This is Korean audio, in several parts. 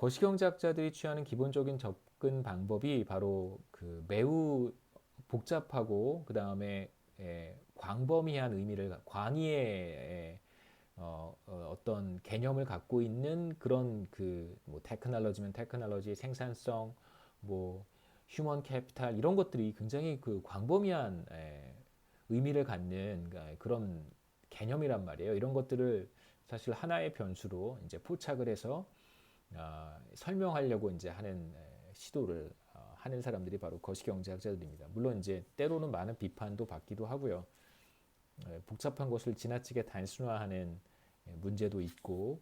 거시경제학자들이 취하는 기본적인 접근 방법이 바로 그 매우 복잡하고 그 다음에 광범위한 의미를 광의의 어떤 개념을 갖고 있는 그런 그뭐 테크놀로지면 테크놀로지 생산성 뭐 휴먼 캐피탈 이런 것들이 굉장히 그 광범위한 의미를 갖는 그런 개념이란 말이에요. 이런 것들을 사실 하나의 변수로 이제 포착을 해서 설명하려고 이제 하는 시도를 하는 사람들이 바로 거시경제학자들입니다. 물론 이제 때로는 많은 비판도 받기도 하고요. 복잡한 것을 지나치게 단순화하는 문제도 있고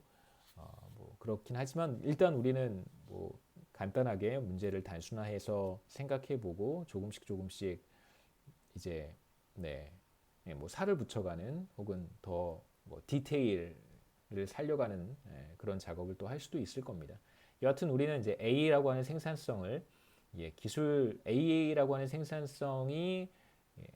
뭐 그렇긴 하지만 일단 우리는 뭐 간단하게 문제를 단순화해서 생각해보고 조금씩 이제 네, 뭐 살을 붙여가는 혹은 더 뭐 디테일을 살려가는 그런 작업을 또 할 수도 있을 겁니다. 여하튼 우리는 이제 A라고 하는 생산성을 기술 A라고 하는 생산성이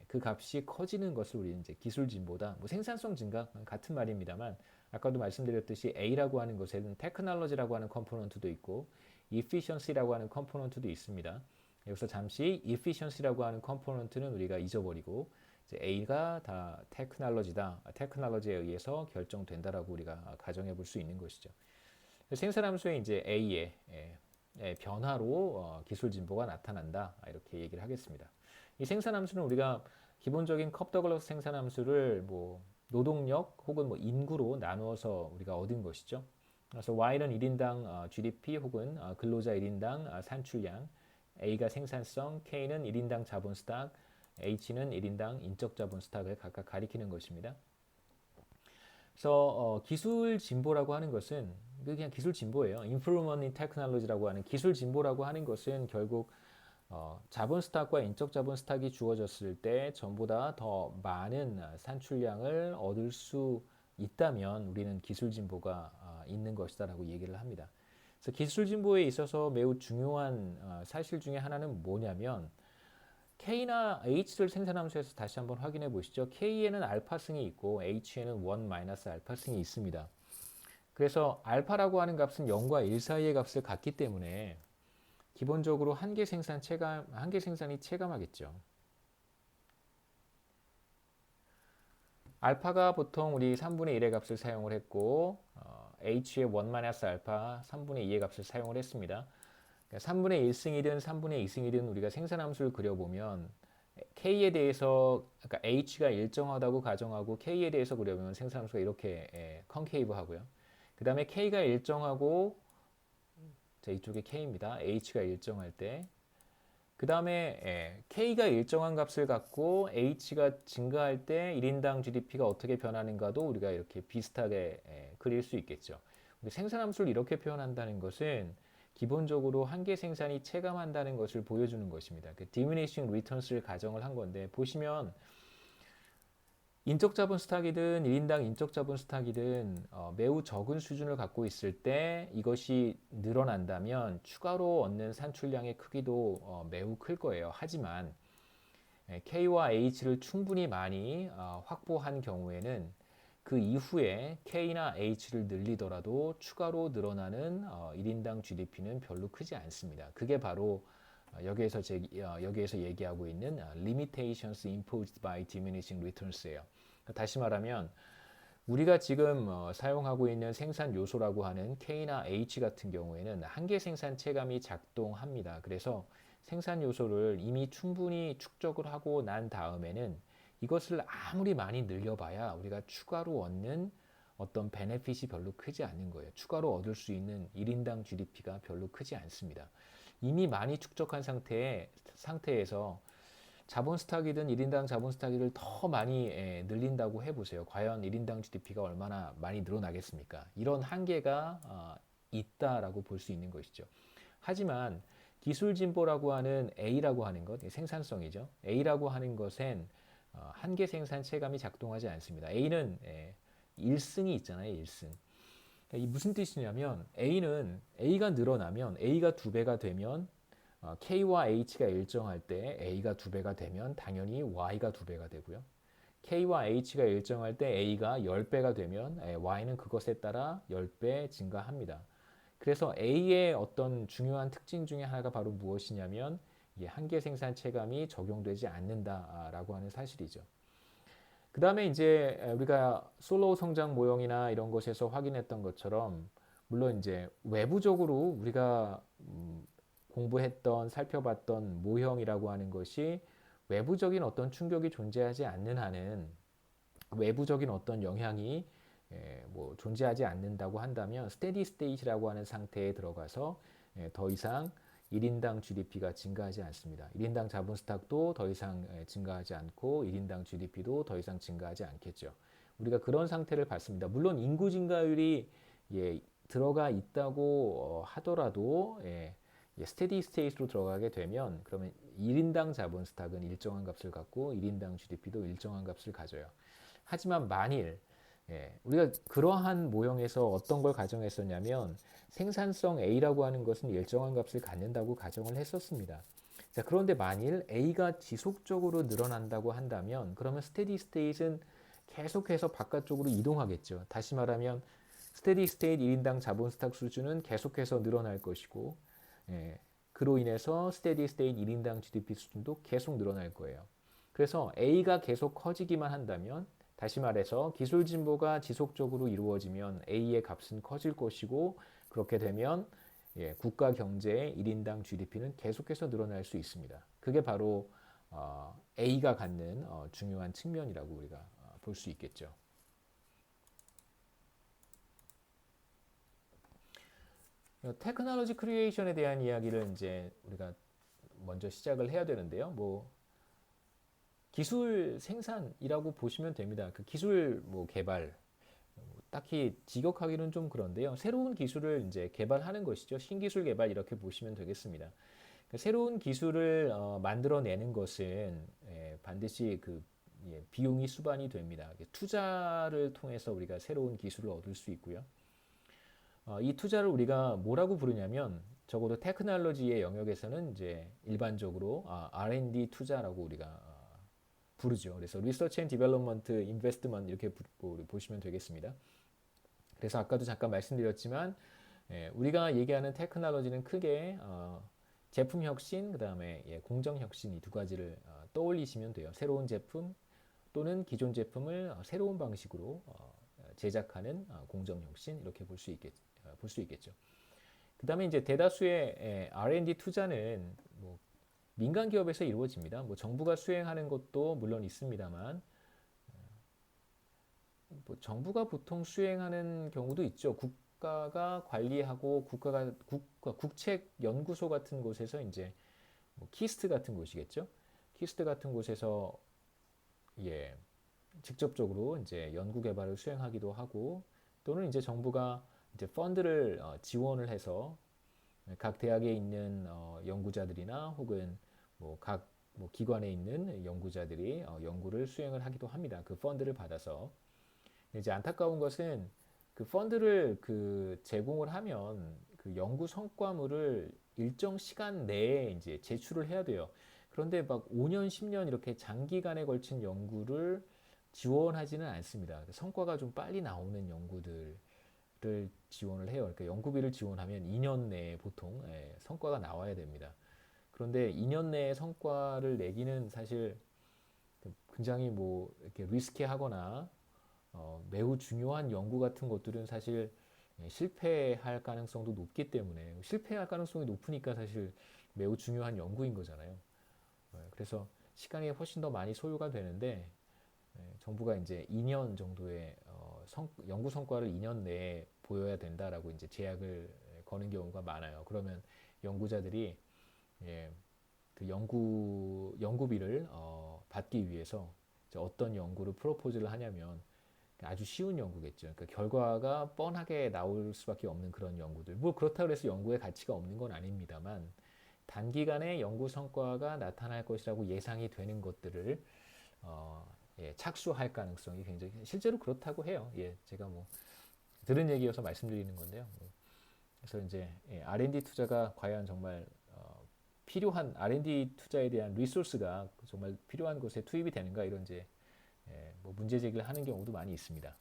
그 값이 커지는 것을 우리는 이제 기술 진보다 뭐 생산성 증가 같은 말입니다만 아까도 말씀드렸듯이 A라고 하는 것에는 테크놀로지라고 하는 컴포넌트도 있고 efficiency라고 하는 컴포넌트도 있습니다. 여기서 잠시 efficiency라고 하는 컴포넌트는 우리가 잊어버리고 이제 A가 다 테크놀로지다. 테크놀로지에 의해서 결정된다라고 우리가 가정해 볼 수 있는 것이죠. 생산함수의 이제 A의 변화로 기술 진보가 나타난다. 이렇게 얘기를 하겠습니다. 이 생산함수는 우리가 기본적인 컵더글러스 생산함수를 뭐 노동력 혹은 뭐 인구로 나누어서 우리가 얻은 것이죠. 그래서 Y는 1인당 GDP 혹은 근로자 1인당 산출량, A가 생산성, K는 1인당 자본 스탁, H는 1인당 인적 자본 스탁을 각각 가리키는 것입니다. 그래서 기술 진보라고 하는 것은 그냥 기술 진보예요. Improvement in Technology라고 하는 기술 진보라고 하는 것은 결국 자본 스탁과 인적 자본 스탁이 주어졌을 때 전보다 더 많은 산출량을 얻을 수 있다면 우리는 기술 진보가 있는 것이다라고 얘기를 합니다. 그래서 기술 진보에 있어서 매우 중요한 사실 중에 하나는 뭐냐면 K나 H를 생산함수에서 다시 한번 확인해 보시죠. K에는 알파승이 있고 H에는 1 마이너스 알파승이 있습니다. 그래서 알파라고 하는 값은 0과 1 사이의 값을 갖기 때문에 기본적으로 한계 생산이 체감하겠죠. 알파가 보통 우리 3분의 1의 값을 사용을 했고 H의 1 마이너스 알파 3분의 2의 값을 사용을 했습니다. 그러니까 3분의 1승이든 3분의 2승이든 우리가 생산함수를 그려보면 K에 대해서 그러니까 H가 일정하다고 가정하고 K에 대해서 그려보면 생산함수가 이렇게 컨케이브 하고요. 그 다음에 K가 일정하고 자, 이쪽에 K입니다. H가 일정할 때 그 다음에 K가 일정한 값을 갖고 H가 증가할 때 1인당 GDP가 어떻게 변하는가도 우리가 이렇게 비슷하게 그릴 수 있겠죠. 생산함수를 이렇게 표현한다는 것은 기본적으로 한계 생산이 체감한다는 것을 보여주는 것입니다. 그 diminishing returns를 가정을 한 건데 보시면 인적 자본 스탁이든 1인당 인적 자본 스탁이든 매우 적은 수준을 갖고 있을 때 이것이 늘어난다면 추가로 얻는 산출량의 크기도 매우 클 거예요. 하지만 K와 H를 충분히 많이 확보한 경우에는 그 이후에 K나 H를 늘리더라도 추가로 늘어나는 1인당 GDP는 별로 크지 않습니다. 그게 바로 여기에서 얘기하고 있는 limitations imposed by diminishing returns예요. 다시 말하면 우리가 지금 사용하고 있는 생산 요소라고 하는 K나 H 같은 경우에는 한계 생산 체감이 작동합니다. 그래서 생산 요소를 이미 충분히 축적을 하고 난 다음에는 이것을 아무리 많이 늘려봐야 우리가 추가로 얻는 어떤 베네핏이 별로 크지 않은 거예요. 추가로 얻을 수 있는 1인당 GDP가 별로 크지 않습니다. 이미 많이 축적한 상태에서 자본 스탁이든 1인당 자본 스탁을 더 많이 늘린다고 해보세요. 과연 1인당 GDP가 얼마나 많이 늘어나겠습니까? 이런 한계가 있다라고 볼 수 있는 것이죠. 하지만 기술 진보라고 하는 A라고 하는 것, 생산성이죠. A라고 하는 것엔 한계 생산 체감이 작동하지 않습니다. A는 1승이 있잖아요. 1승. 이 무슨 뜻이냐면 A가 늘어나면 A가 2배가 되면 K와 H가 일정할 때 A가 2배가 되면 당연히 Y가 2배가 되고요. K와 H가 일정할 때 A가 10배가 되면 Y는 그것에 따라 10배 증가합니다. 그래서 A의 어떤 중요한 특징 중에 하나가 바로 무엇이냐면 이 한계 생산 체감이 적용되지 않는다라고 하는 사실이죠. 그 다음에 이제 우리가 솔로우 성장 모형이나 이런 것에서 확인했던 것처럼 물론 이제 외부적으로 우리가 공부했던 살펴봤던 모형이라고 하는 것이 외부적인 어떤 충격이 존재하지 않는 한은 외부적인 어떤 영향이 뭐 존재하지 않는다고 한다면 스테디 스테이트라고 하는 상태에 들어가서 더 이상 1인당 GDP가 증가하지 않습니다. 1인당 자본 스탁도 더 이상 증가하지 않고 1인당 GDP도 더 이상 증가하지 않겠죠. 우리가 그런 상태를 봤습니다. 물론 인구 증가율이 들어가 있다고 하더라도 스테디 스테이트로 들어가게 되면 그러면 1인당 자본 스탁은 일정한 값을 갖고 1인당 GDP도 일정한 값을 가져요. 하지만 만일 우리가 그러한 모형에서 어떤 걸 가정했었냐면 생산성 A라고 하는 것은 일정한 값을 갖는다고 가정을 했었습니다. 자, 그런데 만일 A가 지속적으로 늘어난다고 한다면 그러면 스테디 스테이트는 계속해서 바깥쪽으로 이동하겠죠. 다시 말하면 스테디 스테이트 1인당 자본 스탁 수준은 계속해서 늘어날 것이고 그로 인해서 스테디 스테이트 1인당 GDP 수준도 계속 늘어날 거예요. 그래서 A가 계속 커지기만 한다면 다시 말해서 기술 진보가 지속적으로 이루어지면 A의 값은 커질 것이고 그렇게 되면 국가 경제의 1인당 GDP는 계속해서 늘어날 수 있습니다. 그게 바로 A가 갖는 중요한 측면이라고 우리가 볼 수 있겠죠. 테크놀로지 크리에이션에 대한 이야기를 이제 우리가 먼저 시작을 해야 되는데요. 뭐 기술 생산이라고 보시면 됩니다. 그 기술 뭐 개발 딱히 직역하기는 좀 그런데요. 새로운 기술을 이제 개발하는 것이죠. 신기술 개발 이렇게 보시면 되겠습니다. 그러니까 새로운 기술을 만들어내는 것은 반드시 그 비용이 수반이 됩니다. 투자를 통해서 우리가 새로운 기술을 얻을 수 있고요. 이 투자를 우리가 뭐라고 부르냐면 적어도 테크놀로지의 영역에서는 이제 일반적으로 R&D 투자라고 우리가 부르죠. 그래서 Research and Development Investment 이렇게 보시면 되겠습니다. 그래서 아까도 잠깐 말씀드렸지만 우리가 얘기하는 테크놀로지는 크게 제품 혁신, 그 다음에 공정 혁신 이 두 가지를 떠올리시면 돼요. 새로운 제품 또는 기존 제품을 새로운 방식으로 제작하는 공정 혁신 이렇게 볼 수 있겠죠. 그 다음에 이제 대다수의 R&D 투자는 뭐 민간 기업에서 이루어집니다. 뭐 정부가 수행하는 것도 물론 있습니다만 뭐 정부가 보통 수행하는 경우도 있죠. 국가가 관리하고 국책 연구소 같은 곳에서 이제 뭐 키스트 같은 곳이겠죠. 키스트 같은 곳에서 직접적으로 이제 연구 개발을 수행하기도 하고 또는 이제 정부가 이제 펀드를 지원을 해서 각 대학에 있는 연구자들이나 혹은 각 기관에 있는 연구자들이 연구를 수행을 하기도 합니다. 그 펀드를 받아서. 이제 안타까운 것은 그 펀드를 제공을 하면 그 연구 성과물을 일정 시간 내에 이제 제출을 해야 돼요. 그런데 막 5년, 10년 이렇게 장기간에 걸친 연구를 지원하지는 않습니다. 성과가 좀 빨리 나오는 연구들을 지원을 해요. 그러니까 연구비를 지원하면 2년 내에 보통 성과가 나와야 됩니다. 그런데 2년 내에 성과를 내기는 사실 굉장히 뭐 이렇게 리스키하거나 매우 중요한 연구 같은 것들은 사실 실패할 가능성도 높기 때문에 실패할 가능성이 높으니까 사실 매우 중요한 연구인 거잖아요. 그래서 시간이 훨씬 더 많이 소요가 되는데 정부가 이제 2년 정도의 연구 성과를 2년 내에 보여야 된다라고 이제 제약을 거는 경우가 많아요. 그러면 연구자들이 그 연구비를 받기 위해서 어떤 연구를 프로포즈를 하냐면 아주 쉬운 연구겠죠. 그러니까 결과가 뻔하게 나올 수밖에 없는 그런 연구들. 뭐 그렇다고 해서 연구의 가치가 없는 건 아닙니다만 단기간에 연구 성과가 나타날 것이라고 예상이 되는 것들을 착수할 가능성이 굉장히 실제로 그렇다고 해요. 제가 뭐 들은 얘기여서 말씀드리는 건데요. 그래서 이제 R&D 투자가 과연 정말 필요한 R&D 투자에 대한 리소스가 정말 필요한 곳에 투입이 되는가 이런 이제 뭐 문제 제기를 하는 경우도 많이 있습니다.